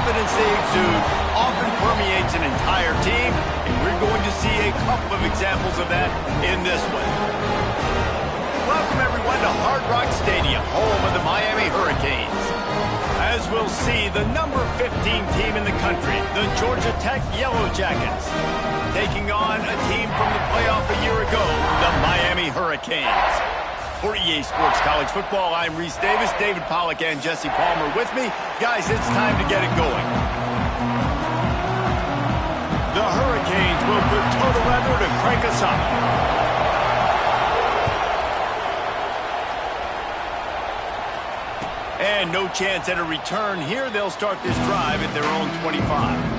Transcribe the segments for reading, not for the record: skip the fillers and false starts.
confidence they exude often permeates an entire team, and we're going to see a couple of examples of that in this one. Welcome, everyone, to Hard Rock Stadium, home of the Miami Hurricanes. As we'll see, the number 15 team in the country, the Georgia Tech Yellow Jackets, taking on a team from the playoff a year ago, the Miami Hurricanes. For EA Sports College Football, I'm Reese Davis, David Pollack, and Jesse Palmer with me. Guys, it's time to get it going. The Hurricanes will put total weather to crank us up. And no chance at a return here. They'll start this drive at their own 25.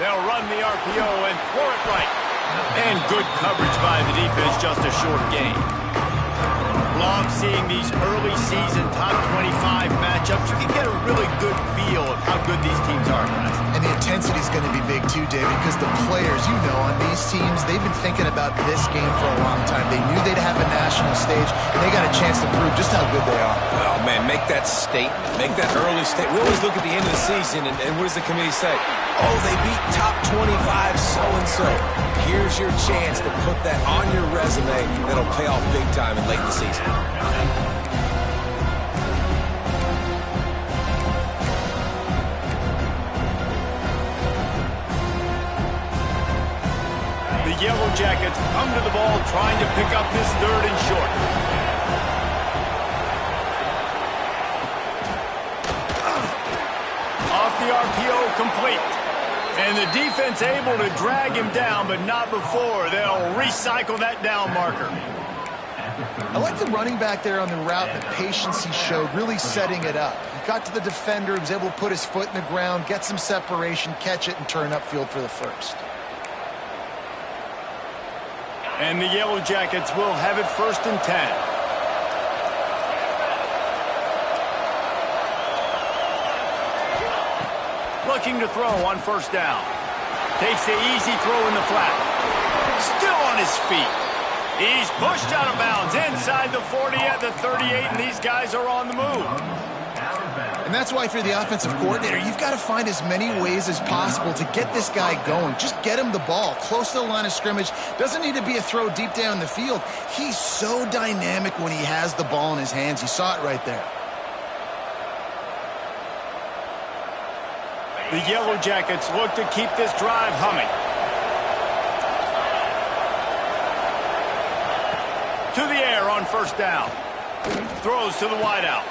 They'll run the RPO and throw it right. And good coverage by the defense, just a short gain. Love seeing these early season top 25 matchups. You can get a really good feel of how good these teams are, guys. And the intensity is going to be big too, David, because the players, you know, on these teams, they've been thinking about this game for a long time. They knew they'd have a national stage, and they got a chance to prove just how good they are. Oh, man, make that statement. Make that early statement. We always look at the end of the season, and what does the committee say? Oh, they beat top 25 so-and-so. Here's your chance to put that on your resume that'll pay off big time in late in the season. The Yellow Jackets come to the ball trying to pick up this third and short. Off the RPO, complete. And the defense able to drag him down, but not before. They'll recycle that down marker. I like the running back there on the route, the patience he showed, really setting it up. He got to the defender, he was able to put his foot in the ground, get some separation, catch it, and turn upfield for the first. And the Yellow Jackets will have it 1st and 10. Looking to throw on 1st down. Takes the easy throw in the flat. Still on his feet. He's pushed out of bounds inside the 40 at the 38, and these guys are on the move. And that's why if you're the offensive coordinator, you've got to find as many ways as possible to get this guy going. Just get him the ball close to the line of scrimmage. Doesn't need to be a throw deep down the field. He's so dynamic when he has the ball in his hands. You saw it right there. The Yellow Jackets look to keep this drive humming. To the air on 1st down. Throws to the wideout.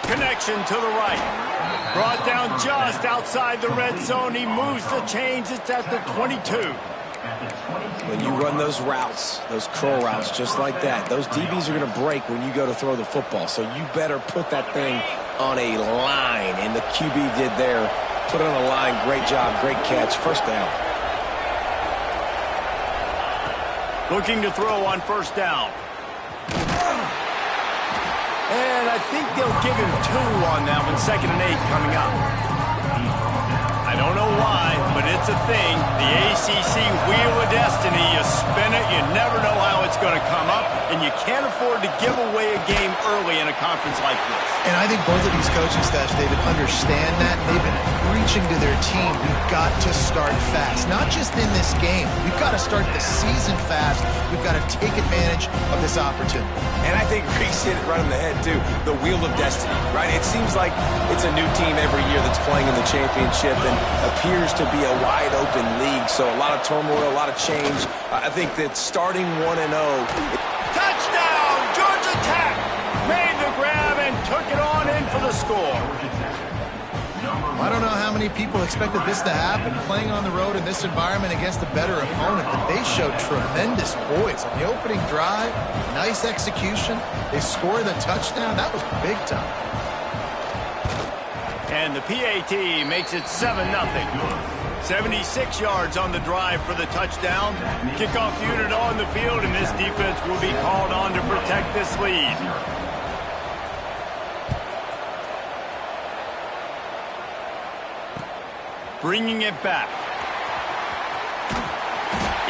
Connection to the right. Brought down just outside the red zone. He moves the chains. It's at the 22. When you run those routes, those curl routes, just like that, those DBs are going to break when you go to throw the football. So you better put that thing on a line, and the QB did there. Put it on the line. Great job. Great catch. 1st down. Looking to throw on 1st down. And I think they'll give him 2 on that one. 2nd and 8 coming up. I don't know why, but it's a thing. The ACC Wheel of Destiny. You spin it, you never know how it's going to come up, and you can't afford to give away a game early in a conference like this. And I think both of these coaching staffs, David, understand that. They've been preaching to their team, we've got to start fast. Not just in this game. We've got to start the season fast. We've got to take advantage of this opportunity. And I think Reese hit it right on the head, too. The Wheel of Destiny, right? It seems like it's a new team every year that's playing in the championship and appears to be a wide-open league. So a lot of turmoil, a lot of change. I think that starting 1-0. Touchdown! Georgia Tech made the grab and took it on in for the score. I don't know how many many people expected this to happen, playing on the road in this environment against a better opponent, but they showed tremendous poise on the opening drive. Nice execution. They score the touchdown. That was big time. And the PAT makes it 7-0. 76 yards on the drive for the touchdown. Kickoff unit on the field, and this defense will be called on to protect this lead. Bringing it back.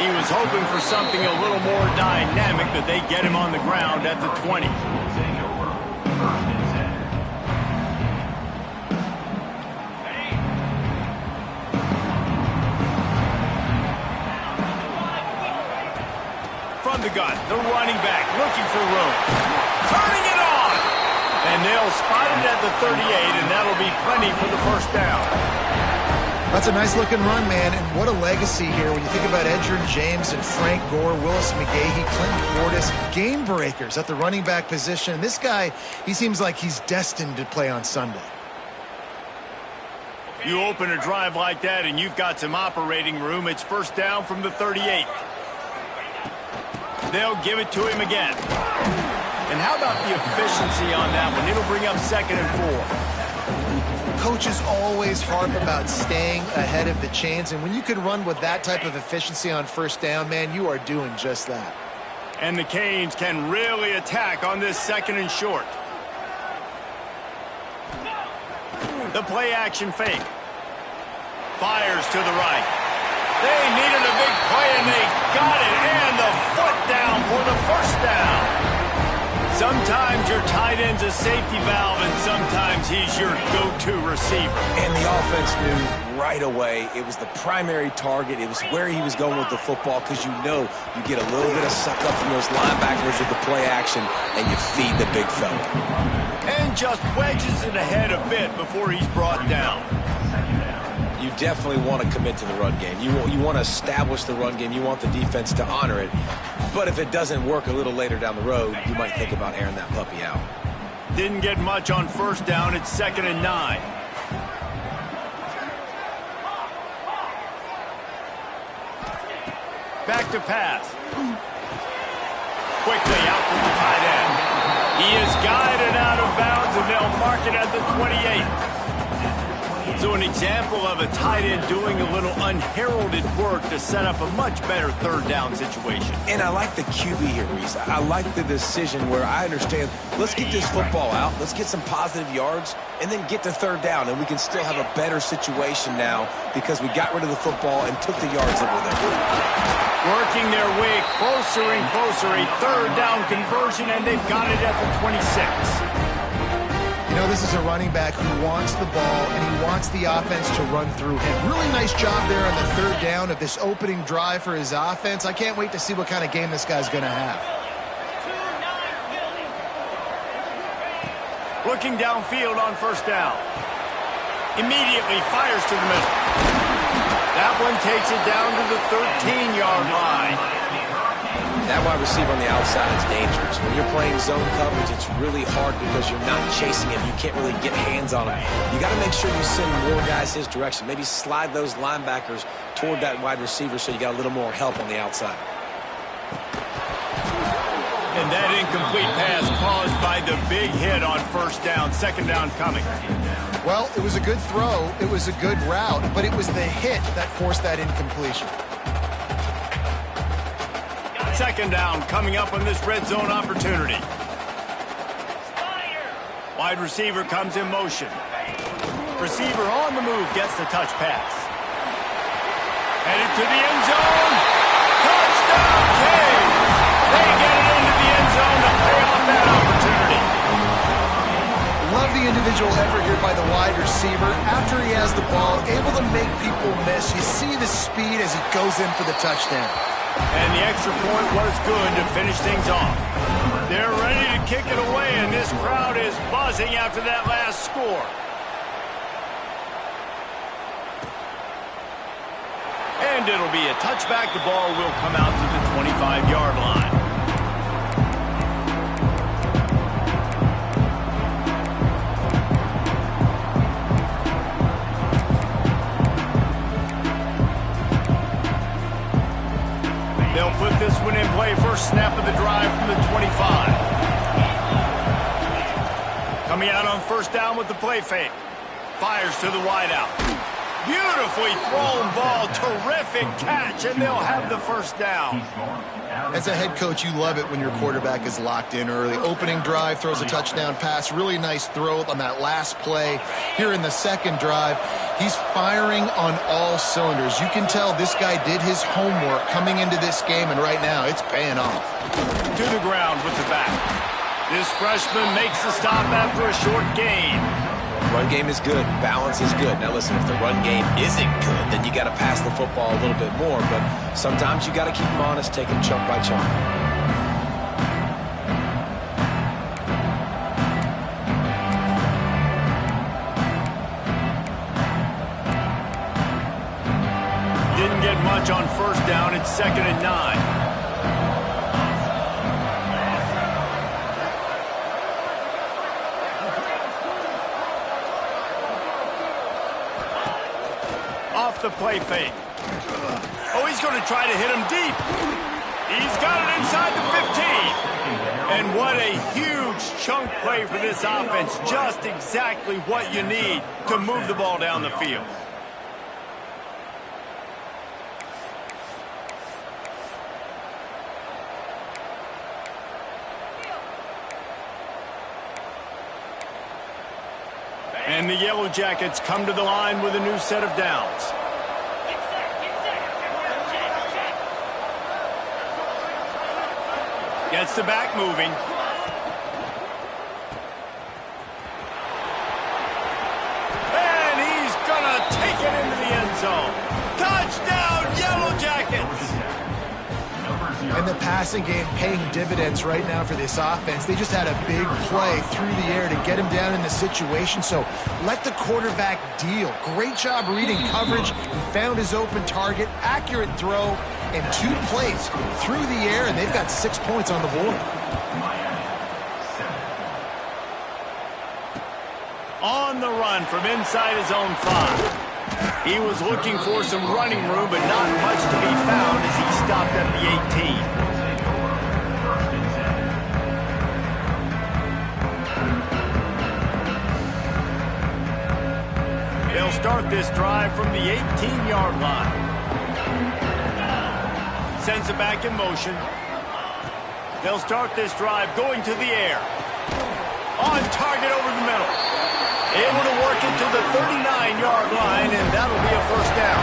He was hoping for something a little more dynamic, but they get him on the ground at the 20. From the gun, the running back looking for room. Turning it on! And they'll spot it at the 38, and that'll be plenty for the first down. That's a nice-looking run, man, and what a legacy here when you think about Edgerrin James and Frank Gore, Willis McGahee, Clinton Portis, game breakers at the running back position. And this guy, he seems like he's destined to play on Sunday. You open a drive like that and you've got some operating room. It's first down from the 38. They'll give it to him again. And how about the efficiency on that one? It'll bring up 2nd and 4. Coaches always harp about staying ahead of the chains, and when you can run with that type of efficiency on first down, man, you are doing just that. And the Canes can really attack on this 2nd and short. The play action fake. Fires to the right. They needed a big play, and they got it, and the foot down for the first down. Sometimes your tight end's a safety valve, and sometimes he's your go-to receiver. And the offense knew right away it was the primary target. It was where he was going with the football, because you know you get a little bit of suck up from those linebackers with the play action, and you feed the big fella. And just wedges it ahead a bit before he's brought down. You definitely want to commit to the run game. You want to establish the run game. You want the defense to honor it. But if it doesn't work a little later down the road, you might think about airing that puppy out. Didn't get much on first down. It's 2nd and 9. Back to pass. Quickly out to the tight end. He is guided out of bounds, and they'll mark it at the 28. So an example of a tight end doing a little unheralded work to set up a much better 3rd down situation. And I like the QB here, Reese. I like the decision where I understand, let's get this football out, let's get some positive yards, and then get to 3rd down, and we can still have a better situation now because we got rid of the football and took the yards that were there. Working their way closer and closer, a 3rd down conversion, and they've got it at the 26. You know, this is a running back who wants the ball, and he wants the offense to run through him. Really nice job there on the 3rd down of this opening drive for his offense. I can't wait to see what kind of game this guy's going to have. Looking downfield on first down. Immediately fires to the middle. That one takes it down to the 13-yard line. That wide receiver on the outside is dangerous. When you're playing zone coverage, it's really hard because you're not chasing him. You can't really get hands on him. You got to make sure you send more guys his direction. Maybe slide those linebackers toward that wide receiver so you got a little more help on the outside. And that incomplete pass caused by the big hit on first down. 2nd down coming. Well, it was a good throw. It was a good route, but it was the hit that forced that incompletion. 2nd down coming up on this red zone opportunity. Wide receiver comes in motion. Receiver on the move gets the touch pass. Headed to the end zone. Touchdown, Canes! They get it into the end zone to pay off that opportunity. Love the individual effort here by the wide receiver. After he has the ball, able to make people miss. You see the speed as he goes in for the touchdown. And the extra point was good to finish things off. They're ready to kick it away, and this crowd is buzzing after that last score. And it'll be a touchback. The ball will come out to the 25-yard line. Coming out on first down with the play fake. Fires to the wideout. Beautifully thrown ball. Terrific catch, and they'll have the first down. As a head coach, you love it when your quarterback is locked in early. Opening drive, throws a touchdown pass. Really nice throw on that last play. Here in the second drive, he's firing on all cylinders. You can tell this guy did his homework coming into this game, and right now it's paying off. To the ground with the back. This freshman makes the stop after a short gain. Run game is good. Balance is good. Now listen, if the run game isn't good, then you got to pass the football a little bit more. But sometimes you got to keep them honest, take them chunk by chunk. Didn't get much on first down. It's 2nd and 9. Off the play fake. Oh, he's going to try to hit him deep. He's got it inside the 15. And what a huge chunk play for this offense. Just exactly what you need to move the ball down the field. And the Yellow Jackets come to the line with a new set of downs. Gets the back moving. And he's going to take it into the end zone. Touchdown, Yellow Jackets! And the passing game paying dividends right now for this offense. They just had a big play through the air to get him down in the situation. So let the quarterback deal. Great job reading coverage. He found his open target, accurate throw, and 2 plays through the air, and they've got 6 points on the board. On the run from inside his own 5. He was looking for some running room, but not much to be found as he stopped at the 18. They'll start this drive from the 18-yard line. Sends it back in motion. They'll start this drive going to the air. On target over the middle. Able to work it to the 39-yard line, and that'll be a first down.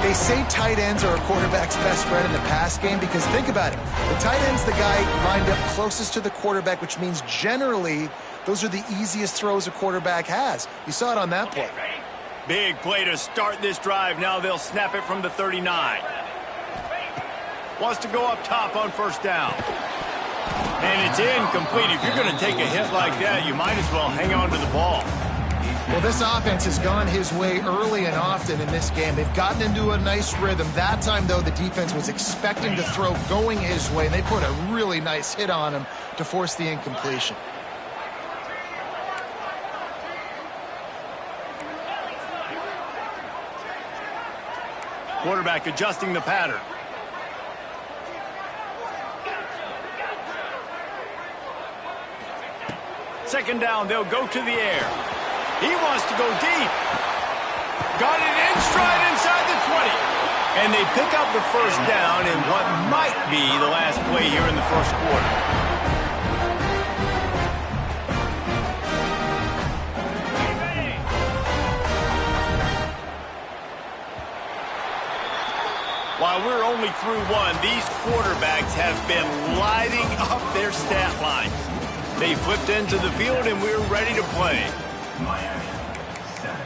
They say tight ends are a quarterback's best friend in the pass game because think about it. The tight end's the guy lined up closest to the quarterback, which means generally those are the easiest throws a quarterback has. You saw it on that play. Big play to start this drive. Now they'll snap it from the 39. Wants to go up top on first down. And it's incomplete. If you're going to take a hit like that, you might as well hang on to the ball. Well, this offense has gone his way early and often in this game. They've gotten into a nice rhythm. That time, though, the defense was expecting to throw going his way, and they put a really nice hit on him to force the incompletion. Quarterback adjusting the pattern. Second down, they'll go to the air. He wants to go deep. Got it in stride inside the 20. And they pick up the first down in what might be the last play here in the first quarter. While we're only through one, these quarterbacks have been lighting up their stat lines. They flipped into the field, and we're ready to play. Miami, 7.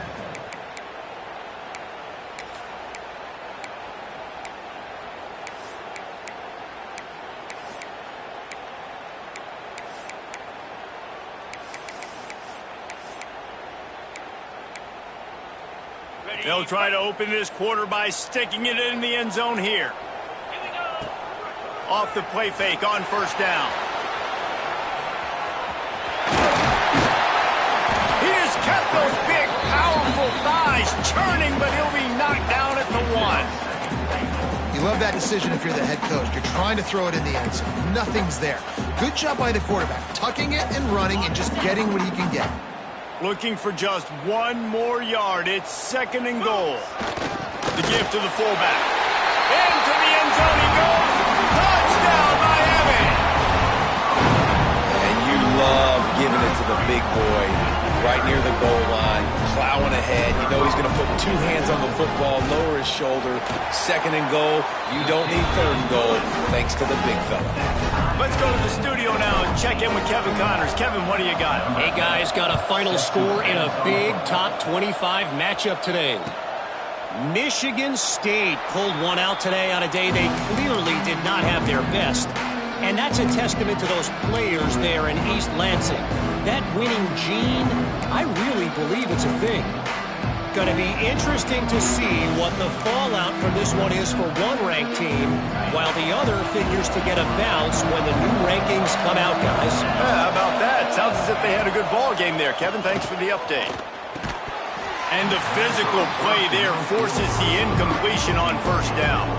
They'll try to open this quarter by sticking it in the end zone here. Off the play fake on first down. Kept those big, powerful thighs churning, but he'll be knocked down at the 1. He love that decision if you're the head coach. You're trying to throw it in the end zone. Nothing's there. Good job by the quarterback, tucking it and running and just getting what he can get. Looking for just one more yard. It's 2nd and goal. The give to the fullback. Into the end zone he goes. Touchdown, Miami! And you love giving it to the big boy right near the goal line, plowing ahead. You know he's going to put 2 hands on the football, lower his shoulder. 2nd and goal. You don't need 3rd and goal, thanks to the big fella. Let's go to the studio now and check in with Kevin Connors. Kevin, what do you got? Hey, guys, got a final score in a big top 25 matchup today. Michigan State pulled one out today on a day they clearly did not have their best. And that's a testament to those players there in East Lansing. That winning gene, I really believe it's a thing. Going to be interesting to see what the fallout from this one is for one ranked team, while the other figures to get a bounce when the new rankings come out, guys. Yeah, how about that? Sounds as if they had a good ball game there. Kevin, thanks for the update. And the physical play there forces the incompletion on 1st down.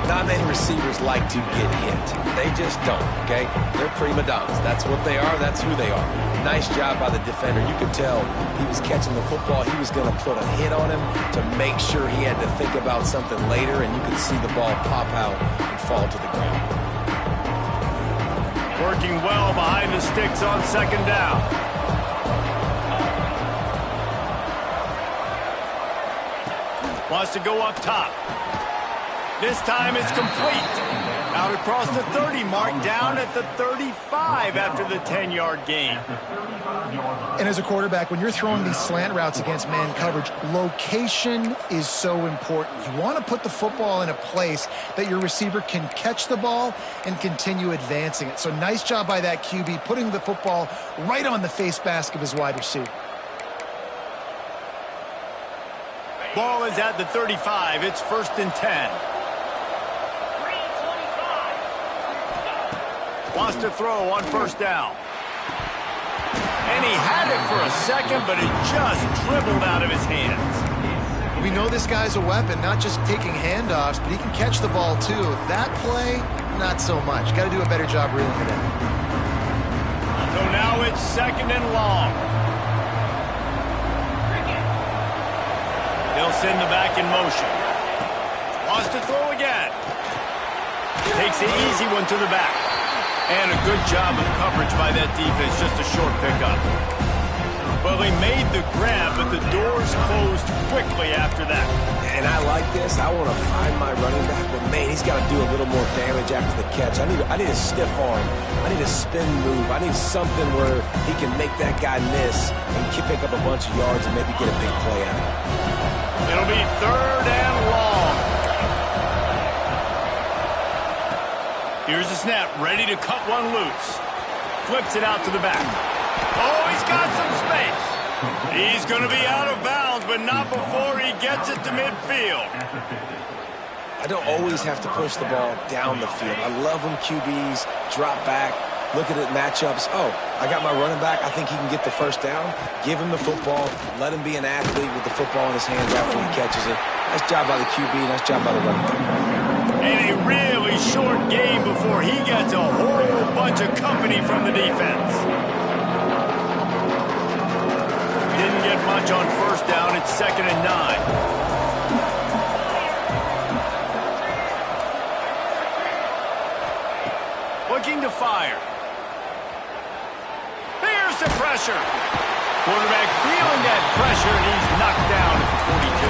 Not many receivers like to get hit. They just don't, okay? They're prima donnas. That's what they are. That's who they are. Nice job by the defender. You could tell he was catching the football. He was going to put a hit on him to make sure he had to think about something later, and you could see the ball pop out and fall to the ground. Working well behind the sticks on 2nd down. Wants to go up top. This time it's complete. Out across the 30 mark, down at the 35 after the 10-yard gain. And as a quarterback, when you're throwing these slant routes against man coverage, location is so important. You want to put the football in a place that your receiver can catch the ball and continue advancing it. So nice job by that QB, putting the football right on the face mask of his wide receiver. Ball is at the 35. It's 1st and 10. Wants to throw on 1st down. And he had it for a second, but it just dribbled out of his hands. We know this guy's a weapon, not just taking handoffs, but he can catch the ball too. That play, not so much. Got to do a better job reeling it in. So now it's 2nd and long. They'll send the back in motion. Wants to throw again. Takes the easy one to the back. And a good job of coverage by that defense, just a short pickup. Well, they made the grab, but the doors closed quickly after that. And I like this. I want to find my running back, but man, he's got to do a little more damage after the catch. I need a stiff arm. I need a spin move. I need something where he can make that guy miss and pick up a bunch of yards and maybe get a big play out of it. It'll be 3rd and long. Here's the snap, ready to cut one loose. Flips it out to the back. Oh, he's got some space. He's going to be out of bounds, but not before he gets it to midfield. I don't always have to push the ball down the field. I love when QBs drop back, look at it, matchups. Oh, I got my running back. I think he can get the 1st down. Give him the football. Let him be an athlete with the football in his hands after he catches it. Nice job by the QB. Nice job by the running back. And a really short game before he gets a whole bunch of company from the defense. Didn't get much on 1st down. It's 2nd and 9. Looking to fire. Here's the pressure. Quarterback feeling that pressure, and he's knocked down at the 42.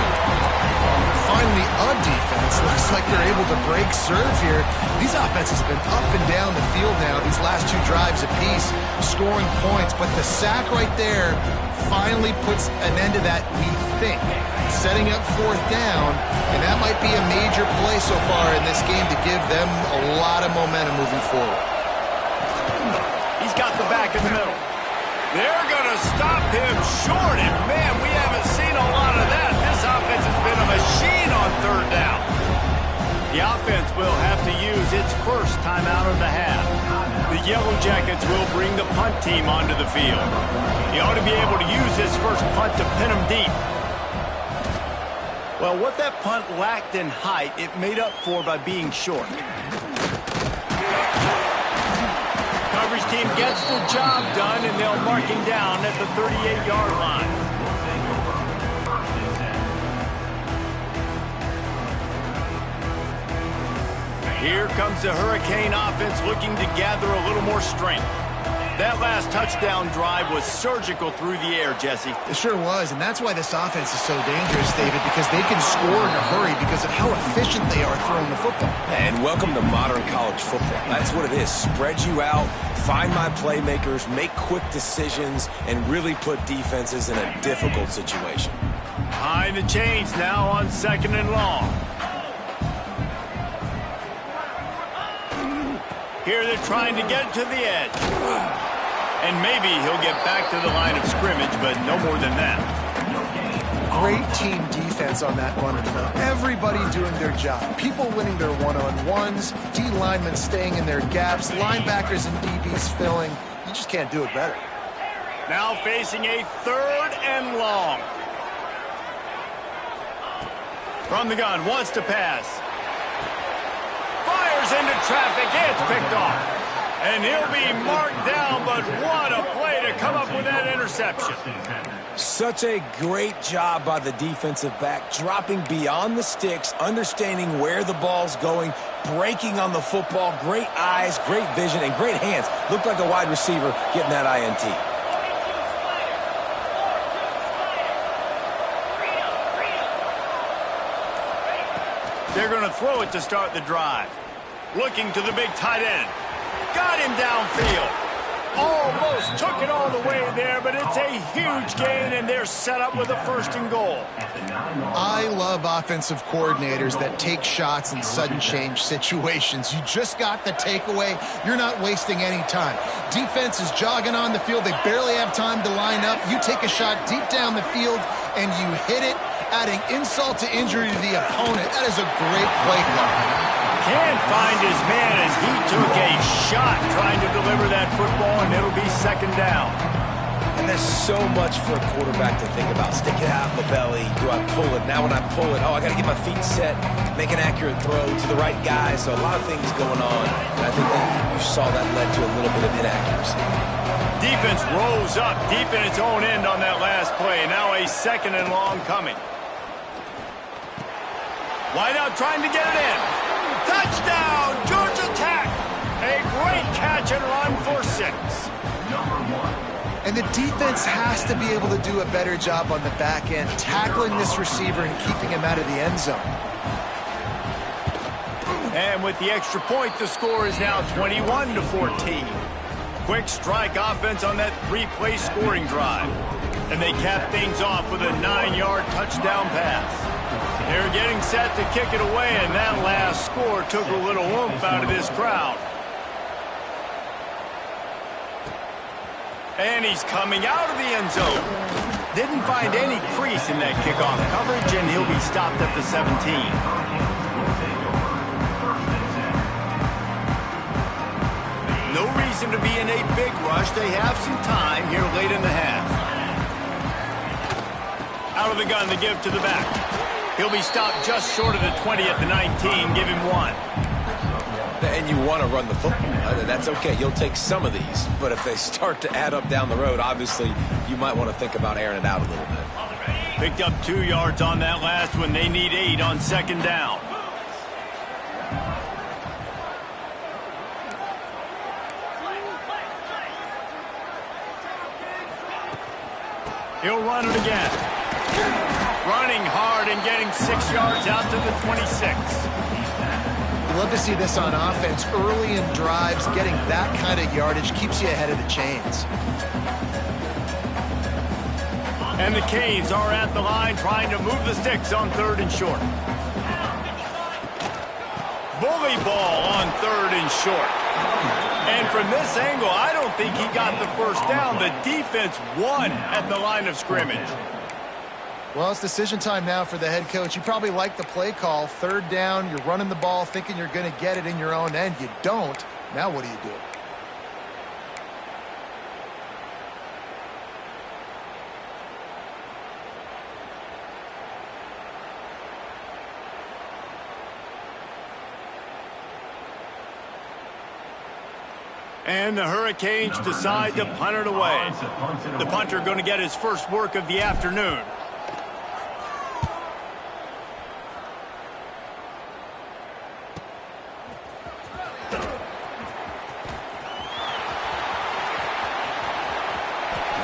Finally, a defense. Looks like they're able to break serve here. These offenses have been up and down the field now these last 2 drives apiece, scoring points. But the sack right there finally puts an end to that, we think. Setting up 4th down, and that might be a major play so far in this game to give them a lot of momentum moving forward. He's got the back in the middle. They're going to stop him short, and man, we haven't seen a lot of that. This offense has been a machine on 3rd down. The offense will have to use its 1st timeout of the half. The Yellow Jackets will bring the punt team onto the field. He ought to be able to use his 1st punt to pin him deep. Well, what that punt lacked in height, it made up for by being short. Coverage team gets the job done, and they'll mark him down at the 38-yard line. Here comes the Hurricane offense looking to gather a little more strength. That last touchdown drive was surgical through the air, Jesse. It sure was, and that's why this offense is so dangerous, David, because they can score in a hurry because of how efficient they are throwing the football. And welcome to modern college football. That's what it is. Spread you out, find my playmakers, make quick decisions, and really put defenses in a difficult situation. Behind the chains now on 2nd and long. Here they're trying to get to the edge. And maybe he'll get back to the line of scrimmage, but no more than that. Great team defense on that run play. Everybody doing their job. People winning their one-on-ones, D linemen staying in their gaps, linebackers and DBs filling. You just can't do it better. Now facing a 3rd and long. From the gun, wants to pass. Fires into traffic, it's picked off. And he'll be marked down, but what a play to come up with that interception. Such a great job by the defensive back, dropping beyond the sticks, understanding where the ball's going, breaking on the football, great eyes, great vision, and great hands. Looked like a wide receiver getting that INT. They're going to throw it to start the drive. Looking to the big tight end. Got him downfield. Almost took it all the way there, but it's a huge gain, and they're set up with a 1st and goal. I love offensive coordinators that take shots in sudden change situations. You just got the takeaway. You're not wasting any time. Defense is jogging on the field. They barely have time to line up. You take a shot deep down the field, and you hit it, adding insult to injury to the opponent. That is a great play call. Can't find his man as he took a shot trying to deliver that football, and it'll be 2nd down. And there's so much for a quarterback to think about. Stick it out in the belly. Do I pull it? Now when I pull it, I got to get my feet set, make an accurate throw to the right guy. So a lot of things going on. And I think that you saw that led to a little bit of inaccuracy. Defense rose up deep in its own end on that last play. Now a 2nd and long coming. Wide out trying to get it in. Touchdown, Georgia Tech. A great catch and run for 6. And the defense has to be able to do a better job on the back end, tackling this receiver and keeping him out of the end zone. And with the extra point, the score is now 21-14. Quick strike offense on that 3-play scoring drive. And they cap things off with a 9-yard touchdown pass. They're getting set to kick it away, and that last score took a little oomph out of this crowd. And he's coming out of the end zone. Didn't find any crease in that kickoff coverage, and he'll be stopped at the 17. No reason to be in a big rush. They have some time here late in the half. Out of the gun to give to the back. He'll be stopped just short of the 20 at the 19. Give him 1. And you want to run the football. That's okay. You'll take some of these. But if they start to add up down the road, obviously, you might want to think about airing it out a little bit. Picked up 2 yards on that last one. They need 8 on 2nd down. He'll run it again. Running hard and getting 6 yards out to the 26. Love to see this on offense. Early in drives, getting that kind of yardage keeps you ahead of the chains. And the Canes are at the line trying to move the sticks on 3rd and short. Bully ball on 3rd and short. And from this angle, I don't think he got the 1st down. The defense won at the line of scrimmage. Well, it's decision time now for the head coach. You probably like the play call. 3rd down, you're running the ball thinking you're going to get it in your own end. You don't. Now what do you do? And the Hurricanes decide to punt it away. The punter going to get his first work of the afternoon.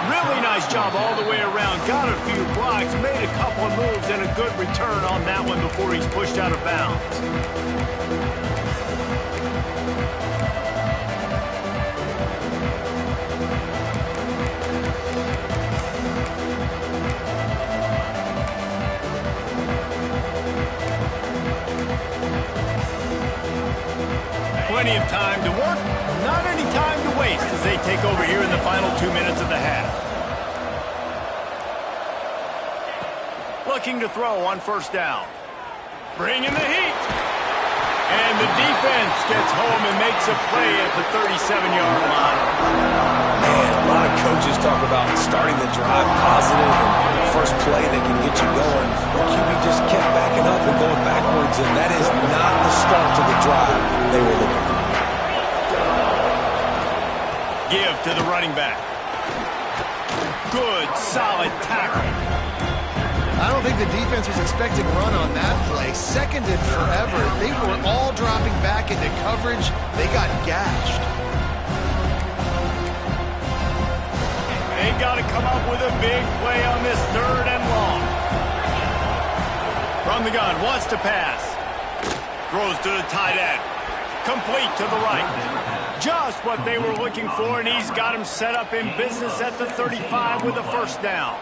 Really nice job all the way around. Got a few blocks, made a couple of moves, and a good return on that one before he's pushed out of bounds. Plenty of time to work, not any time to waste as they take over here in the final 2 minutes of the half. Looking to throw on first down. Bringing the heat. And the defense gets home and makes a play at the 37-yard line. Man, a lot of coaches talk about starting the drive positive and first play that can get you going. The QB just kept backing up and going backwards, and that is not the start to the drive they were looking for. Give to the running back. Good, solid tackle. I don't think the defense was expecting a run on that play. Seconded forever. They were all dropping back into coverage. They got gashed. They got to come up with a big play on this 3rd and long. From the gun, wants to pass. Throws to the tight end. Complete to the right. Just what they were looking for, and he's got him set up in business at the 35 with a first down.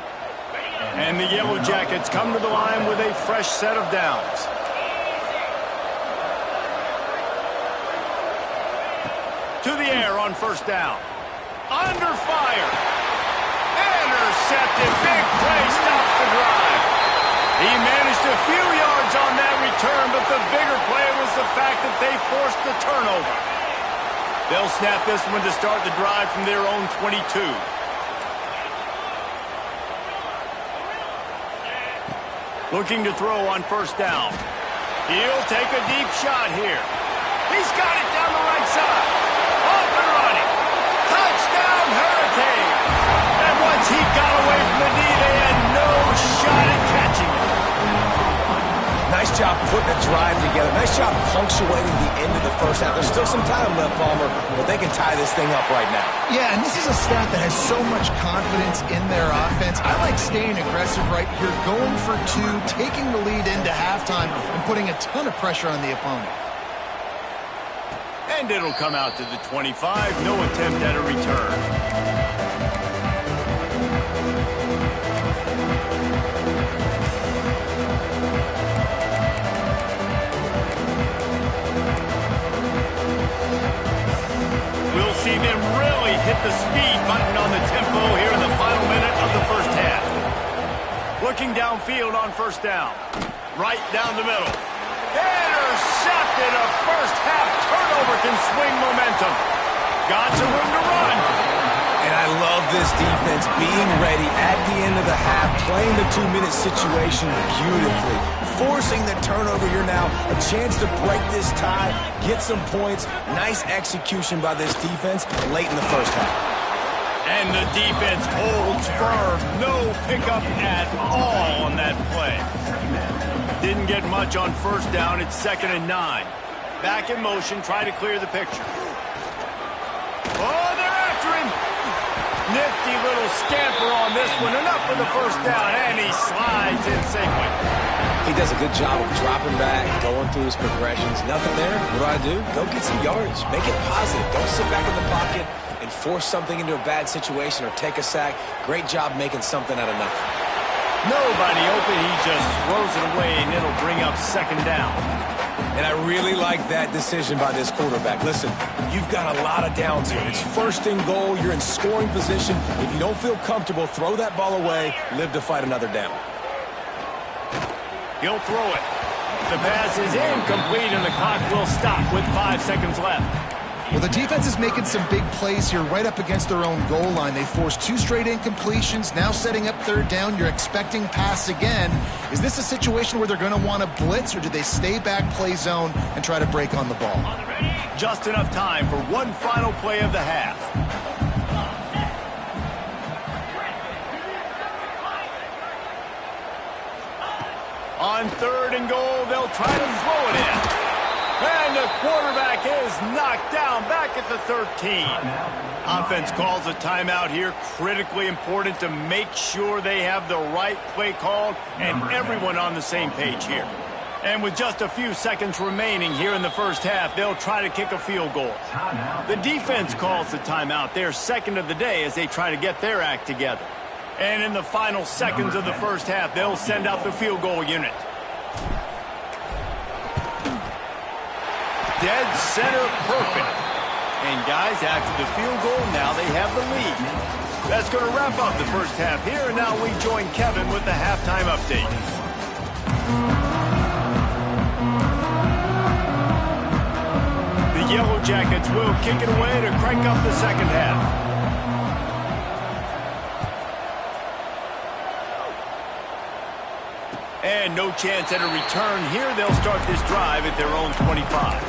And the Yellow Jackets come to the line with a fresh set of downs. To the air on first down. Under fire. Intercepted. Big play stops the drive. He managed a few yards on that return, but the bigger play was the fact that they forced the turnover. They'll snap this one to start the drive from their own 22. Looking to throw on first down. He'll take a deep shot here. He's got it down the right side. Off and running. Touchdown, Hurricane. And once he got away from the knee, they had no shot at catching it. Nice job putting the drive together. Nice job punctuating the end of the first half. There's still some time left, Palmer, but they can tie this thing up right now. Yeah, and this is a staff that has so much confidence in their offense. I like staying aggressive right here, going for 2, taking the lead into halftime, and putting a ton of pressure on the opponent. And it'll come out to the 25. No attempt at a return. See them really hit the speed button on the tempo here in the final minute of the first half. Looking downfield on first down. Right down the middle. Intercepted. A first half turnover can swing momentum. Got some room to run. And I love this defense being ready at the end of the half, playing the 2-minute situation beautifully, forcing the turnover here now, a chance to break this tie, get some points. Nice execution by this defense late in the first half. And the defense holds firm. No pickup at all on that play. Didn't get much on first down. It's 2nd and 9. Back in motion, try to clear the picture. Oh, they're after him. Nifty little scamper on this one. Enough for the first down, and he slides in safely. He does a good job of dropping back, going through his progressions. Nothing there. What do? Go get some yardage. Make it positive. Don't sit back in the pocket and force something into a bad situation or take a sack. Great job making something out of nothing. Nobody open. He just throws it away, and it'll bring up 2nd down. And I really like that decision by this quarterback. Listen, you've got a lot of downs here. It's 1st and goal. You're in scoring position. If you don't feel comfortable, throw that ball away. Live to fight another down. He'll throw it. The pass is incomplete, and the clock will stop with 5 seconds left. Well, the defense is making some big plays here right up against their own goal line. They forced 2 straight incompletions, now setting up 3rd down. You're expecting pass again. Is this a situation where they're going to want to blitz, or do they stay back, play zone, and try to break on the ball? Just enough time for one final play of the half. On 3rd and goal, they'll try to throw it in. And the quarterback is knocked down back at the 13. Offense calls a timeout here. Critically important to make sure they have the right play called and everyone on the same page here. And with just a few seconds remaining here in the first half, they'll try to kick a field goal. The defense calls the timeout, their second of the day, as they try to get their act together. And in the final seconds of the first half, they'll send out the field goal unit. Dead center perfect. And guys, after the field goal, now they have the lead. That's going to wrap up the first half here, and now we join Kevin with the halftime update. The Yellow Jackets will kick it away to crank up the second half. And no chance at a return here. They'll start this drive at their own 25.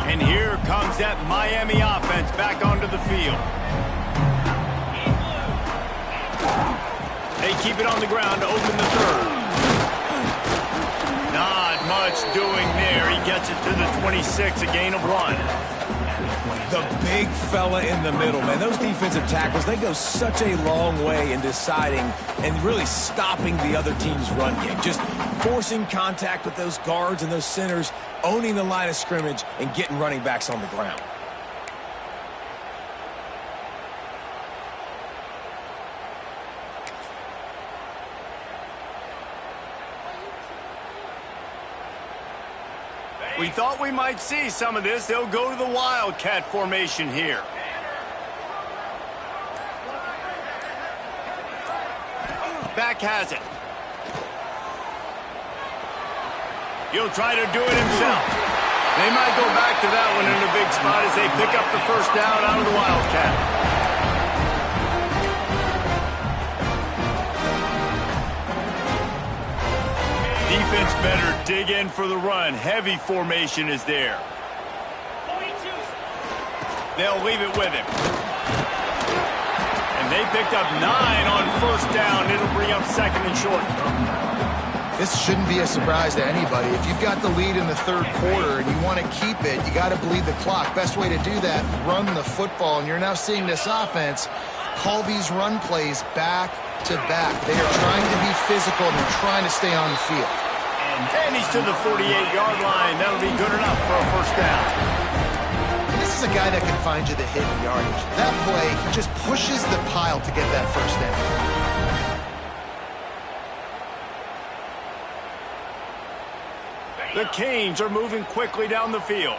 And here comes that Miami offense back onto the field. They keep it on the ground to open the 3rd. Not much doing there. He gets it to the 26, a gain of 1. The big fella in the middle, man. Those defensive tackles, they go such a long way in deciding and really stopping the other team's run game. Just forcing contact with those guards and those centers, owning the line of scrimmage, and getting running backs on the ground. We thought we might see some of this. They'll go to the Wildcat formation here. Back has it. He'll try to do it himself. They might go back to that one in a big spot as they pick up the 1st down out of the Wildcat. Defense better dig in for the run. Heavy formation is there. They'll leave it with him. And they picked up 9 on 1st down. It'll bring up 2nd and short. This shouldn't be a surprise to anybody. If you've got the lead in the 3rd quarter and you want to keep it, you got to bleed the clock. Best way to do that, run the football. And you're now seeing this offense call these run plays back to back. They are trying to be physical and they're trying to stay on the field. And he's to the 48-yard line. That'll be good enough for a 1st down. And this is a guy that can find you the hidden yardage. That play, he just pushes the pile to get that 1st down. The Canes are moving quickly down the field.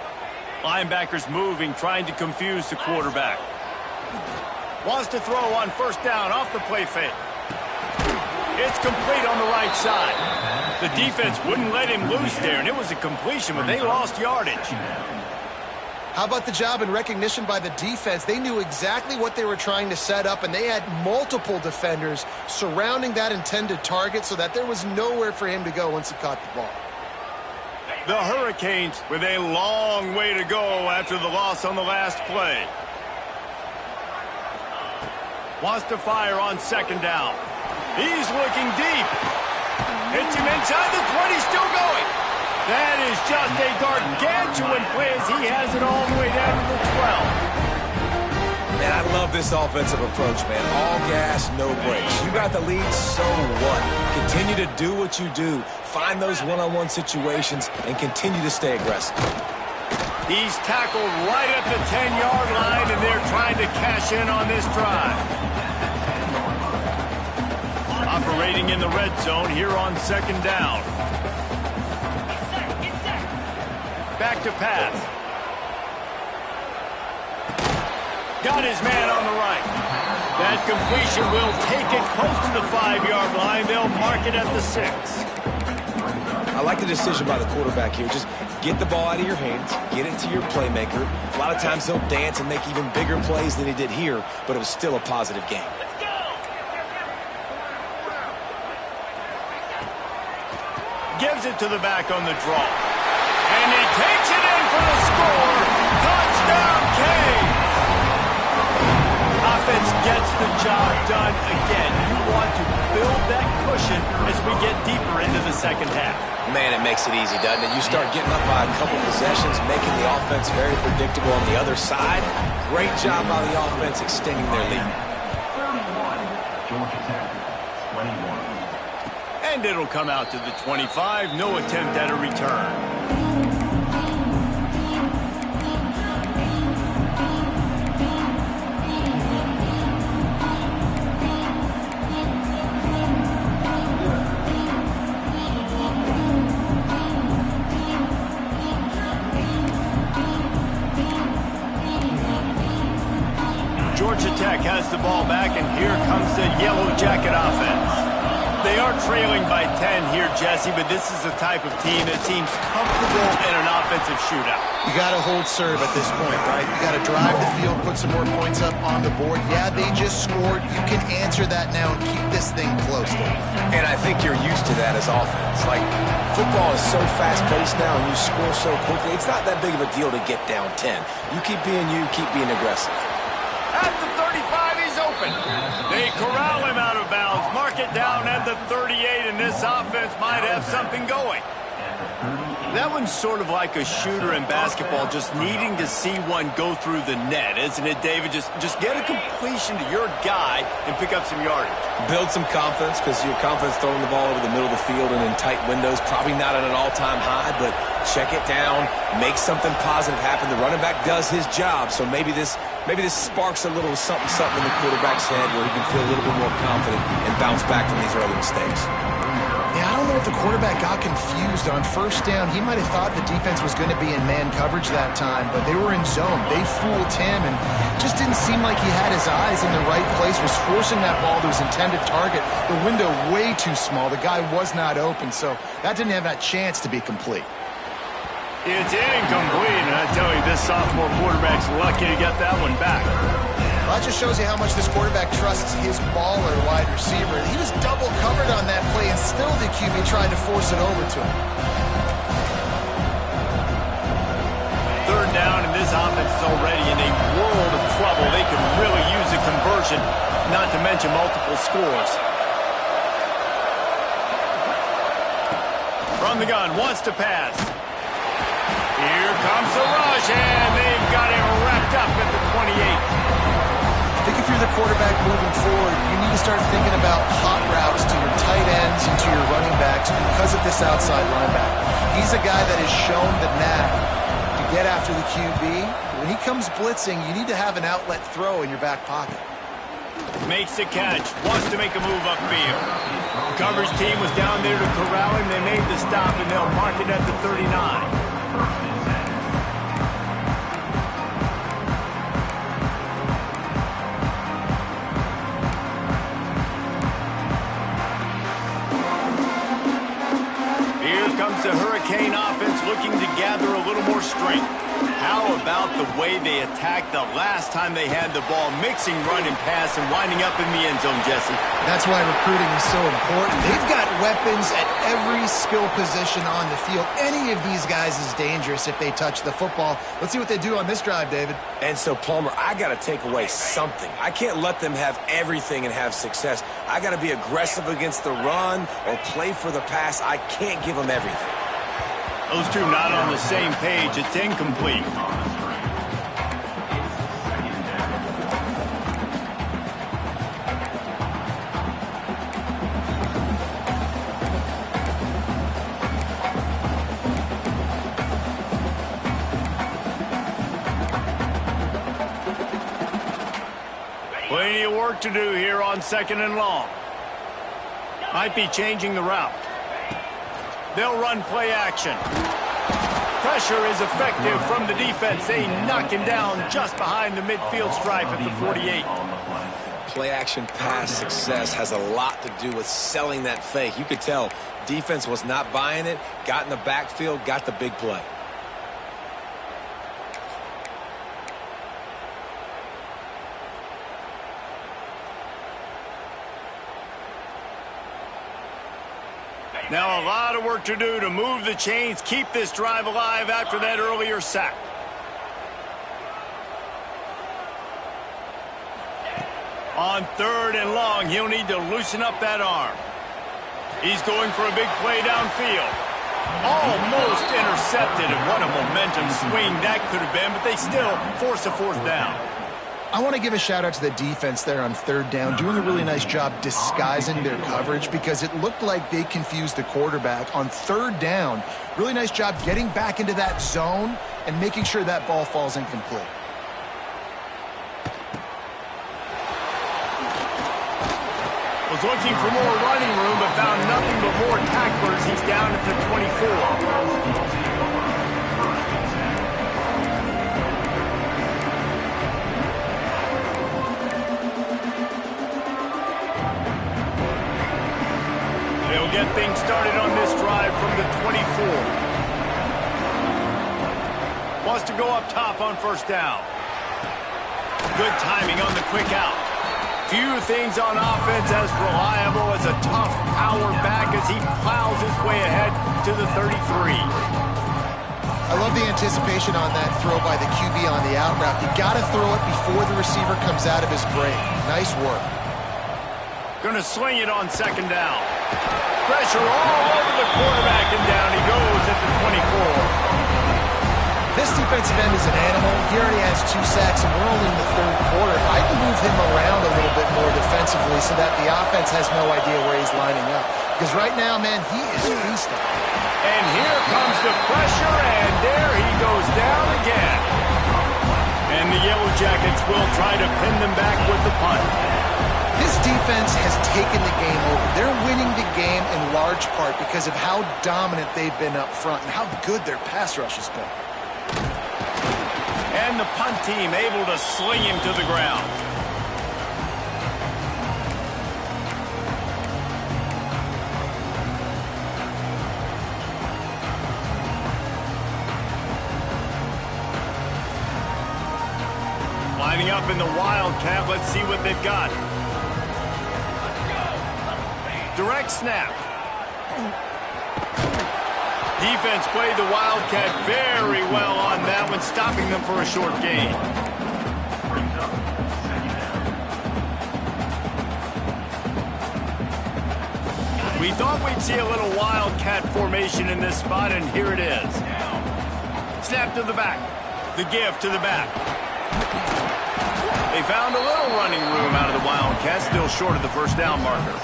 Linebackers moving, trying to confuse the quarterback. Wants to throw on 1st down off the play fake. It's complete on the right side. The defense wouldn't let him loose there, and it was a completion, but they lost yardage. How about the job and recognition by the defense? They knew exactly what they were trying to set up, and they had multiple defenders surrounding that intended target so that there was nowhere for him to go once he caught the ball. The Hurricanes with a long way to go after the loss on the last play. Wants to fire on 2nd down. He's looking deep. Hits him inside the 20, still going. That is just a gargantuan play as he has it all the way down to the 12. Man, I love this offensive approach, man. All gas, no brakes. You got the lead, so what? Continue to do what you do. Find those one-on-one situations and continue to stay aggressive. He's tackled right at the 10-yard line, and they're trying to cash in on this drive. Operating in the red zone here on 2nd down. Back to pass. Got his man on the right. That completion will take it close to the 5-yard line. They'll mark it at the 6. I like the decision by the quarterback here. Just get the ball out of your hands, get it to your playmaker. A lot of times he'll dance and make even bigger plays than he did here, but it was still a positive game. Gives it to the back on the draw. And he takes it in for the score. Touchdown, Canes. Offense gets the job done again. You want to build that cushion as we get deeper into the second half. Man, it makes it easy, doesn't it? You start getting up by a couple possessions, making the offense very predictable on the other side. Great job by the offense extending their lead. 31, Georgia Tech, 21. And it'll come out to the 25. No attempt at a return. Georgia Tech has the ball back, and here comes the Yellow Jacket offense. They are trailing by 10 here, Jesse, but this is the type of team that seems comfortable in an offensive shootout. You got to hold serve at this point, right? You got to drive the field, put some more points up on the board. Yeah, they just scored. You can answer that now and keep this thing close. And I think you're used to that as offense. Like, football is so fast-paced now and you score so quickly, it's not that big of a deal to get down 10. You keep being you, keep being aggressive. At the 35, he's open. They corral him out of bounds. Mark it down at the 38, and this offense might have something going. That one's sort of like a shooter in basketball, just needing to see one go through the net, isn't it, David? Just get a completion to your guy and pick up some yardage. Build some confidence, because your confidence throwing the ball over the middle of the field and in tight windows, probably not at an all-time high, but check it down, make something positive happen. The running back does his job, so maybe this sparks a little something in the quarterback's head where he can feel a little bit more confident and bounce back from these early mistakes. Yeah, I don't know if the quarterback got confused on first down. He might have thought the defense was going to be in man coverage that time, but they were in zone. They fooled him and just didn't seem like he had his eyes in the right place, was forcing that ball to his intended target. The window way too small. The guy was not open, so that didn't have that chance to be complete. It's incomplete, and I tell you, this sophomore quarterback's lucky to get that one back. Well, that just shows you how much this quarterback trusts his baller wide receiver. He was double covered on that play, and still the QB tried to force it over to him. Third down, and this offense is already in a world of trouble. They could really use a conversion, not to mention multiple scores. From the gun, wants to pass. Here comes the rush, and they've got him wrapped up at the 28. I think if you're the quarterback moving forward, you need to start thinking about hot routes to your tight ends and to your running backs because of this outside linebacker. He's a guy that has shown the knack to get after the QB. When he comes blitzing, you need to have an outlet throw in your back pocket. Makes the catch, wants to make a move upfield. Coverage team was down there to corral him. They made the stop, and they'll mark it at the 39. The Hurricane offense looking to gather a little more strength. How about the way they attacked the last time they had the ball, mixing run and pass and winding up in the end zone, Jesse? That's why recruiting is so important. They've got weapons at every skill position on the field. Any of these guys is dangerous if they touch the football. Let's see what they do on this drive, David. And so, Palmer, I got to take away something. I can't let them have everything and have success. I got to be aggressive against the run or play for the pass. I can't give them everything. Those two not on the same page. It's incomplete. Plenty of work to do here on 2nd and long. Might be changing the route. They'll run play action. Pressure is effective from the defense. They knock him down just behind the midfield stripe at the 48. play-action pass success has a lot to do with selling that fake. You could tell defense was not buying it, got in the backfield, got the big play. Now a lot of work to do to move the chains, keep this drive alive after that earlier sack. On 3rd and long, he'll need to loosen up that arm. He's going for a big play downfield. Almost intercepted, and what a momentum swing that could have been, but they still force a 4th down. I want to give a shout out to the defense there on 3rd down, doing a really nice job disguising their coverage because it looked like they confused the quarterback on 3rd down. Really nice job getting back into that zone and making sure that ball falls incomplete. Was looking for more running room, but found nothing but more tacklers. He's down at the 24. They'll get things started on this drive from the 24. Wants to go up top on 1st down. Good timing on the quick out. Few things on offense as reliable as a tough power back as he plows his way ahead to the 33. I love the anticipation on that throw by the QB on the out route. You got to throw it before the receiver comes out of his break. Nice work. Going to sling it on 2nd down. Pressure all over the quarterback, and down he goes at the 24. This defensive end is an animal. He already has 2 sacks, and we're only in the 3rd quarter. I can move him around a little bit more defensively so that the offense has no idea where he's lining up. Because right now, man, he is feasting. And here comes the pressure, and there he goes down again. And the Yellow Jackets will try to pin them back with the punt. This defense has taken the game over. They're winning the game in large part because of how dominant they've been up front and how good their pass rush has been. And the punt team able to sling him to the ground. Lining up in the Wildcat. Let's see what they've got. Direct snap. Defense played the Wildcat very well on that one, stopping them for a short gain. We thought we'd see a little Wildcat formation in this spot, and here it is. Snap to the back. The give to the back. They found a little running room out of the Wildcat, still short of the 1st down marker.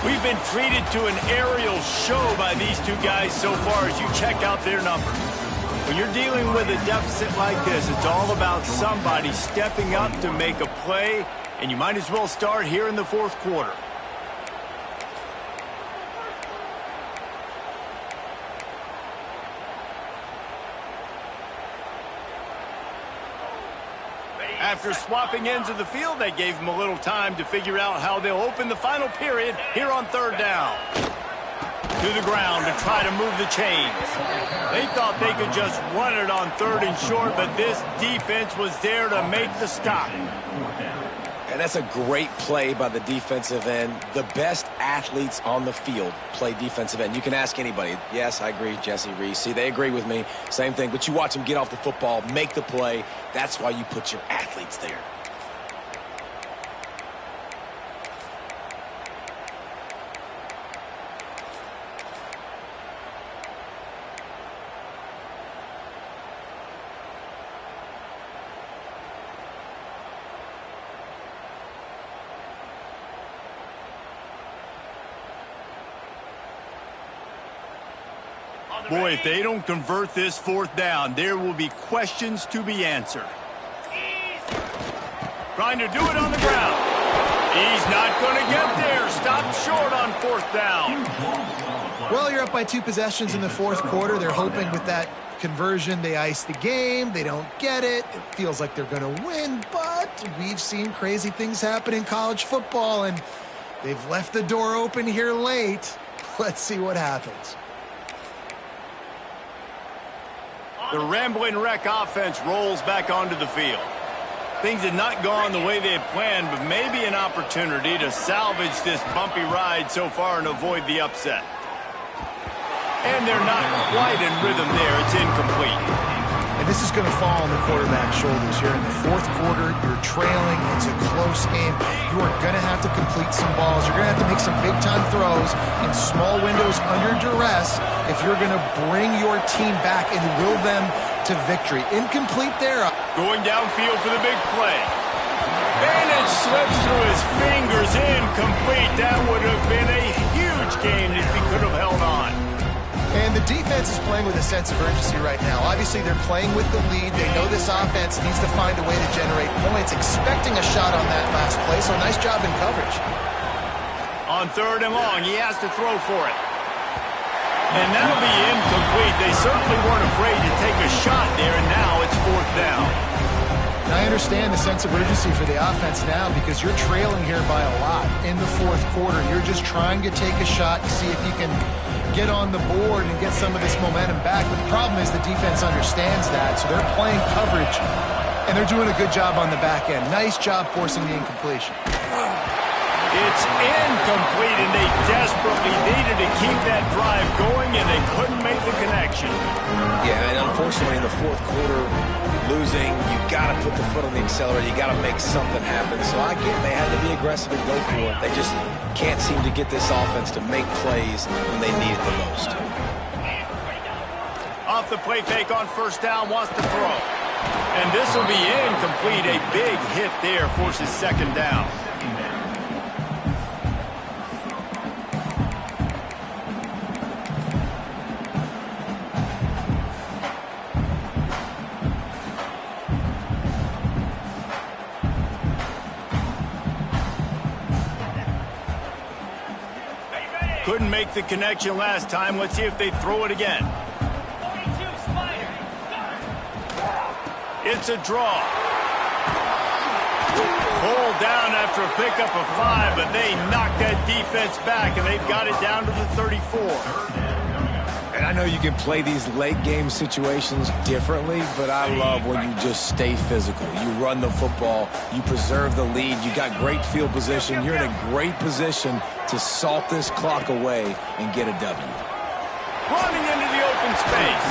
We've been treated to an aerial show by these 2 guys so far as you check out their numbers. When you're dealing with a deficit like this, it's all about somebody stepping up to make a play, and you might as well start here in the 4th quarter. After swapping ends of the field, they gave him a little time to figure out how they'll open the final period here on 3rd down. To the ground to try to move the chains. They thought they could just run it on 3rd and short, but this defense was there to make the stop. And that's a great play by the defensive end. The best athletes on the field play defensive end. You can ask anybody. Yes, I agree, Jesse Reese. See, they agree with me. Same thing. But you watch them get off the football, make the play. That's why you put your athletes there. Boy, if they don't convert this 4th down, there will be questions to be answered. Trying to do it on the ground. He's not going to get there. Stopped short on 4th down. Well, you're up by 2 possessions in the 4th quarter. They're hoping with that conversion they ice the game. They don't get it. It feels like they're going to win, but we've seen crazy things happen in college football, and they've left the door open here late. Let's see what happens. The Rambling Wreck offense rolls back onto the field. Things had not gone the way they had planned, but maybe an opportunity to salvage this bumpy ride so far and avoid the upset. And they're not quite in rhythm there. It's incomplete. And this is going to fall on the quarterback's shoulders here in the 4th quarter. You're trailing. It's a close game. You are going to have to complete some balls. You're going to have to make some big-time throws in small windows under duress if you're going to bring your team back and will them to victory. Incomplete there. Going downfield for the big play. And it slips through his fingers. Incomplete. That would have been a huge game if he could have held on. And the defense is playing with a sense of urgency right now. Obviously, they're playing with the lead. They know this offense needs to find a way to generate points, expecting a shot on that last play, so nice job in coverage. On 3rd and long, he has to throw for it. And that'll be incomplete. They certainly weren't afraid to take a shot there, and now it's 4th down. Now, I understand the sense of urgency for the offense now because you're trailing here by a lot in the 4th quarter. You're just trying to take a shot to see if you can get on the board and get some of this momentum back. But the problem is the defense understands that, so they're playing coverage, and they're doing a good job on the back end. Nice job forcing the incompletion. It's incomplete, and they desperately needed to keep that drive going, and they couldn't make the connection. Yeah, and unfortunately in the 4th quarter, losing, you got to put the foot on the accelerator. You got to make something happen. So I get they had to be aggressive and go for it. They just can't seem to get this offense to make plays when they need it the most. Off the play fake on 1st down, wants to throw. And this will be incomplete. A big hit there forces 2nd down. Couldn't make the connection last time. Let's see if they throw it again. It's a draw. Pulled down after a pickup of 5, but they knocked that defense back, and they've got it down to the 34. And I know you can play these late game situations differently, but I love when you just stay physical. You run the football, you preserve the lead, you got great field position, you're in a great position to salt this clock away and get a W. Running into the open space.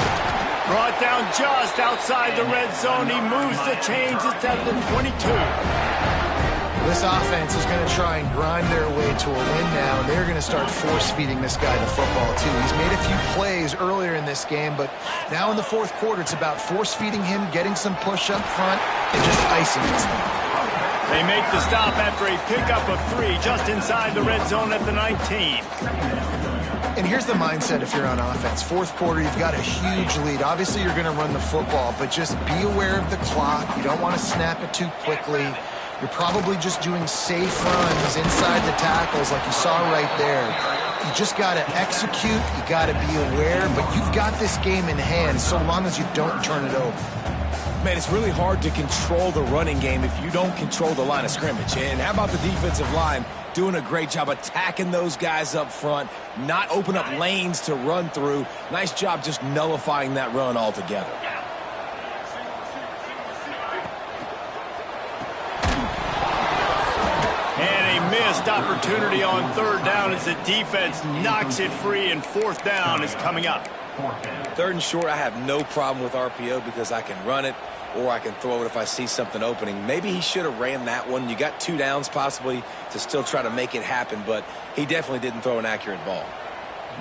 Brought down just outside the red zone. He moves the chains. It's at the 22. This offense is going to try and grind their way to a win now. They're going to start force-feeding this guy the football, too. He's made a few plays earlier in this game, but now in the 4th quarter, it's about force-feeding him, getting some push up front, and just icing this thing. They make the stop after a pickup of 3 just inside the red zone at the 19. And here's the mindset if you're on offense. 4th quarter, you've got a huge lead. Obviously, you're going to run the football, but just be aware of the clock. You don't want to snap it too quickly. You're probably just doing safe runs inside the tackles like you saw right there. You just got to execute. You got to be aware, but you've got this game in hand so long as you don't turn it over. Man, it's really hard to control the running game if you don't control the line of scrimmage. And how about the defensive line doing a great job attacking those guys up front, not open up lanes to run through. Nice job just nullifying that run altogether. And a missed opportunity on 3rd down as the defense knocks it free, and 4th down is coming up. 3rd and short, I have no problem with RPO because I can run it or I can throw it if I see something opening. Maybe he should have ran that one. You got 2 downs possibly to still try to make it happen, but he definitely didn't throw an accurate ball.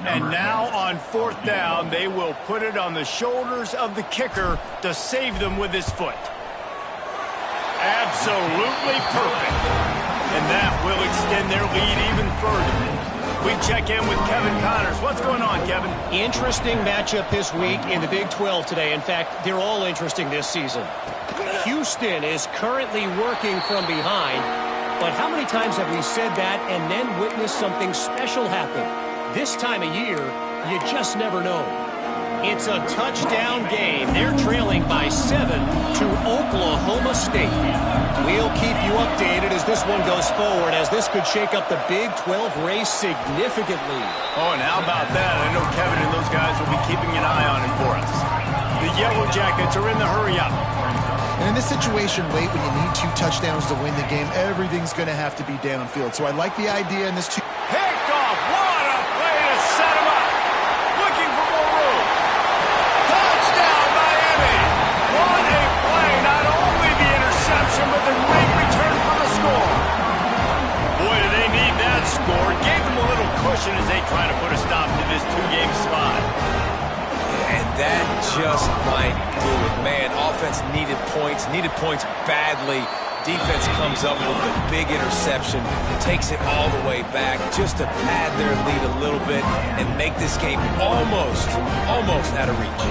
And now on 4th down, they will put it on the shoulders of the kicker to save them with his foot. Absolutely perfect. And that will extend their lead even further. We check in with Kevin Connors. What's going on, Kevin? Interesting matchup this week in the Big 12 today. In fact, they're all interesting this season. Houston is currently working from behind, But how many times have we said that and then witnessed something special happen? This time of year, you just never know. It's a touchdown game. They're trailing by 7 to Oklahoma State. We'll keep you updated as this one goes forward, as this could shake up the Big 12 race significantly. Oh, and how about that? I know Kevin and those guys will be keeping an eye on it for us. The Yellow Jackets are in the hurry-up. And in this situation, late when you need 2 touchdowns to win the game, everything's going to have to be downfield. So I like the idea in this Picked off. What a play to set him up. Looking for more room. Touchdown, Miami. What a play. Not only the interception, but the great return for the score. Boy, do they need that score. Gave them a little cushion as they try to put a stop to this 2-game spot. And that just might do it. Man, offense needed points badly. Defense comes up with a big interception, takes it all the way back just to pad their lead a little bit and make this game almost out of reach.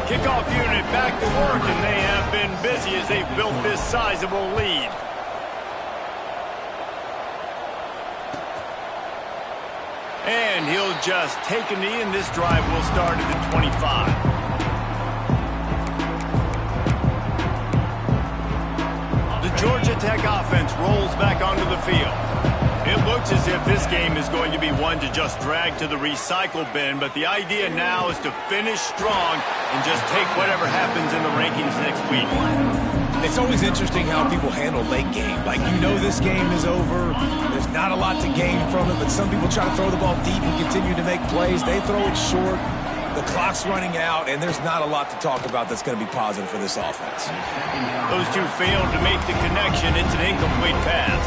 Kickoff unit back to work, and they have been busy as they've built this sizable lead. And he'll just take a knee, and this drive will start at the 25. Georgia Tech offense rolls back onto the field. It looks as if this game is going to be one to just drag to the recycle bin, but the idea now is to finish strong and just take whatever happens in the rankings next week. It's always interesting how people handle late game. Like, you know this game is over. There's not a lot to gain from it, but some people try to throw the ball deep and continue to make plays. They throw it short. The clock's running out, and there's not a lot to talk about that's going to be positive for this offense. Those two failed to make the connection. It's an incomplete pass.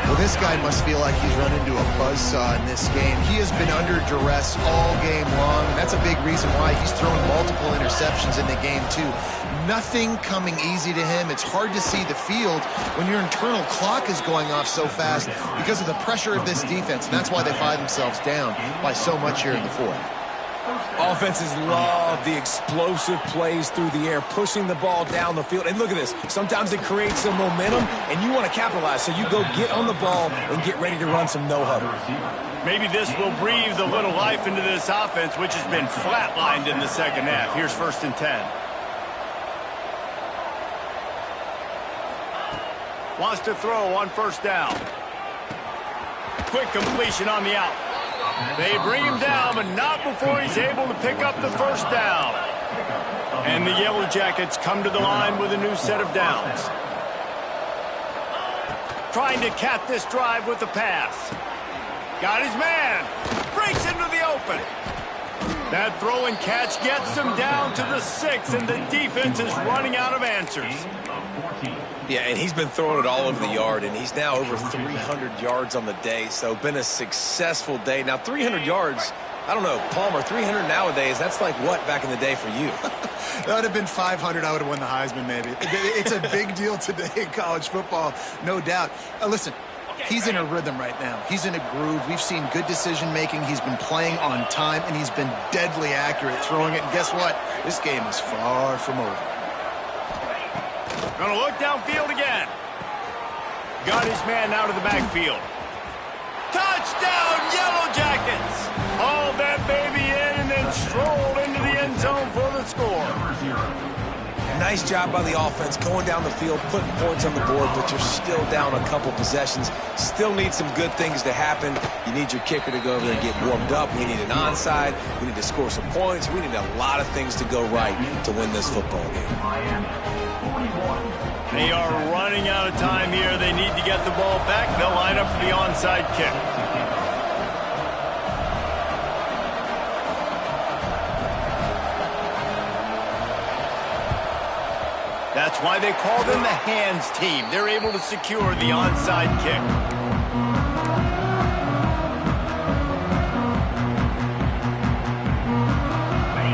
Well, this guy must feel like he's run into a buzzsaw in this game. He has been under duress all game long, and that's a big reason why he's thrown multiple interceptions in the game, too. Nothing coming easy to him. It's hard to see the field when your internal clock is going off so fast because of the pressure of this defense, and that's why they find themselves down by so much here in the fourth. Offenses love the explosive plays through the air, pushing the ball down the field. And look at this. Sometimes it creates some momentum, and you want to capitalize. So you go get on the ball and get ready to run some no-huddle. Maybe this will breathe a little life into this offense, which has been flatlined in the second half. Here's 1st and 10. Wants to throw on 1st down. Quick completion on the out. They bring him down, but not before he's able to pick up the 1st down. And the Yellow Jackets come to the line with a new set of downs. Trying to cap this drive with the pass. Got his man. Breaks into the open. That throw and catch gets him down to the 6, and the defense is running out of answers. Yeah, and he's been throwing it all over the yard, and he's now over 300 yards on the day, so been a successful day. Now, 300 yards, I don't know, Palmer, 300 nowadays, that's like what back in the day for you? That would have been 500. I would have won the Heisman, maybe. It's a big deal today in college football, no doubt. Listen, he's in a rhythm right now. He's in a groove. We've seen good decision-making. He's been playing on time, and he's been deadly accurate throwing it. And guess what? This game is far from over. Gonna look downfield again. Got his man out of the backfield. Touchdown, Yellow Jackets! Hauled that baby in and then strolled into the end zone for the score. Nice job by the offense going down the field, putting points on the board, but you're still down a couple possessions. Still need some good things to happen. You need your kicker to go over there and get warmed up. We need an onside. We need to score some points. We need a lot of things to go right to win this football game. They are running out of time here. They need to get the ball back. They'll line up for the onside kick. That's why they call them the hands team. They're able to secure the onside kick.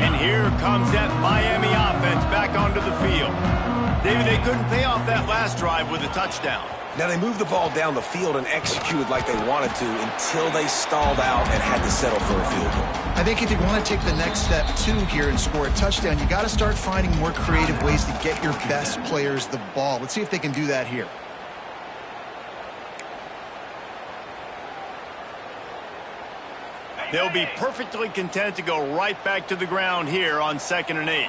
And here comes that Miami offense back onto the field. David, they couldn't pay off that last drive with a touchdown. Now, they moved the ball down the field and executed like they wanted to until they stalled out and had to settle for a field goal. I think if you want to take the next step, too, here and score a touchdown, you got to start finding more creative ways to get your best players the ball. Let's see if they can do that here. They'll be perfectly content to go right back to the ground here on 2nd and 8.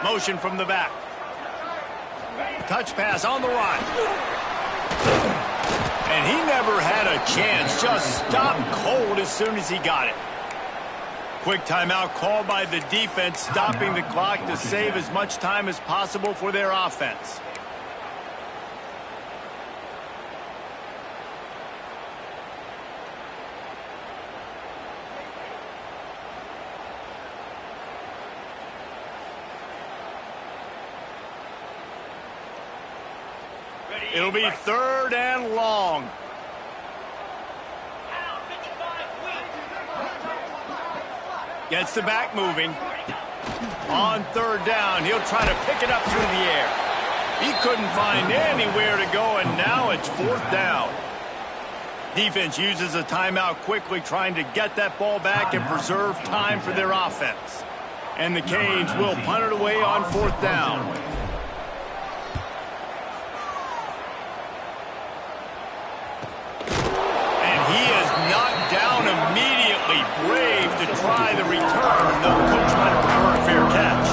Motion from the back. Touch pass on the run. And he never had a chance. Just stopped cold as soon as he got it. Quick timeout called by the defense, stopping the clock to save as much time as possible for their offense. It'll be 3rd and long. Gets the back moving. On 3rd down, he'll try to pick it up through the air. He couldn't find anywhere to go, and now it's 4th down. Defense uses a timeout quickly, trying to get that ball back and preserve time for their offense. And the Canes will punt it away on 4th down. Down immediately, brave to try the return, though the coach might prefer a fair catch.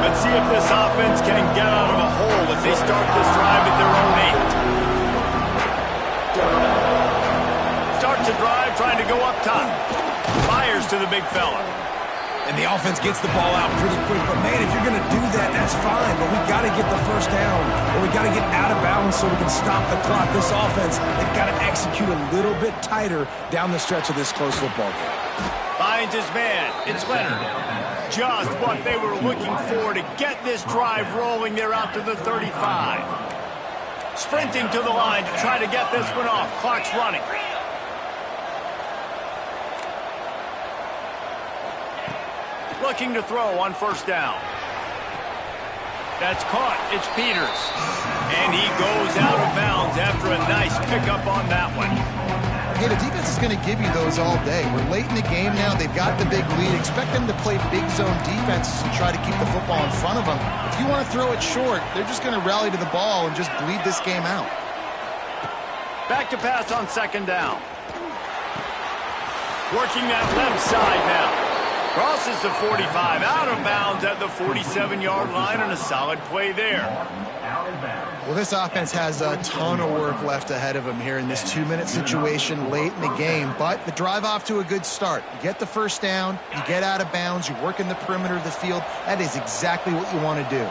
Let's see if this offense can get out of a hole as they start this drive at their own 8. Starts a drive trying to go up top. Fires to the big fella. And the offense gets the ball out pretty quick. But, man, if you're going to do that, that's fine. But we got to get the first down, or we got to get out of bounds so we can stop the clock. This offense, they've got to execute a little bit tighter down the stretch of this close football game. Finds his man. It's Leonard. Just what they were looking for to get this drive rolling. They're out to the 35. Sprinting to the line to try to get this one off. Clock's running. Looking to throw on 1st down. That's caught. It's Peters. And he goes out of bounds after a nice pickup on that one. Hey, the defense is going to give you those all day. We're late in the game now. They've got the big lead. Expect them to play big zone defense and try to keep the football in front of them. If you want to throw it short, they're just going to rally to the ball and just bleed this game out. Back to pass on 2nd down. Working that left side now. Crosses the 45, out of bounds at the 47-yard line, and a solid play there. Well, this offense has a ton of work left ahead of them here in this 2-minute situation late in the game, but the drive off to a good start. You get the first down, you get out of bounds, you work in the perimeter of the field. That is exactly what you want to do.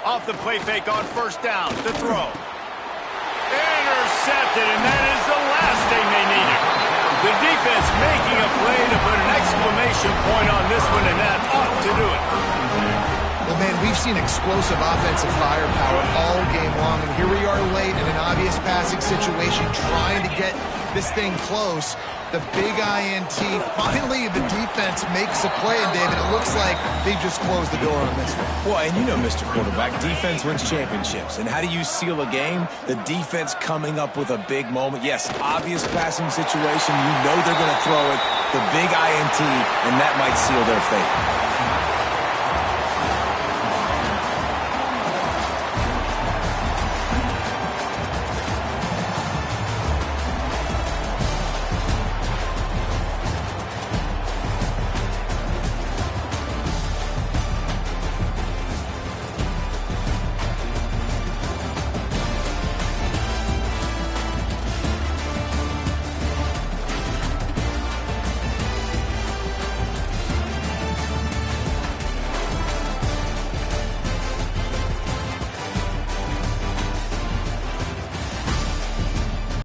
Off the play fake on 1st down, the throw. Intercepted, and that is the last thing they needed. The defense making a play to put an exclamation point on this one, and that ought to do it. Well, man, we've seen explosive offensive firepower all game long, and here we are late in an obvious passing situation trying to get this thing close. The big INT, finally the defense makes a play, and David, it looks like they've just closed the door on this one. Well, and you know, Mr. Quarterback, defense wins championships. And how do you seal a game? The defense coming up with a big moment. Yes, obvious passing situation. You know they're going to throw it. The big INT, and that might seal their fate.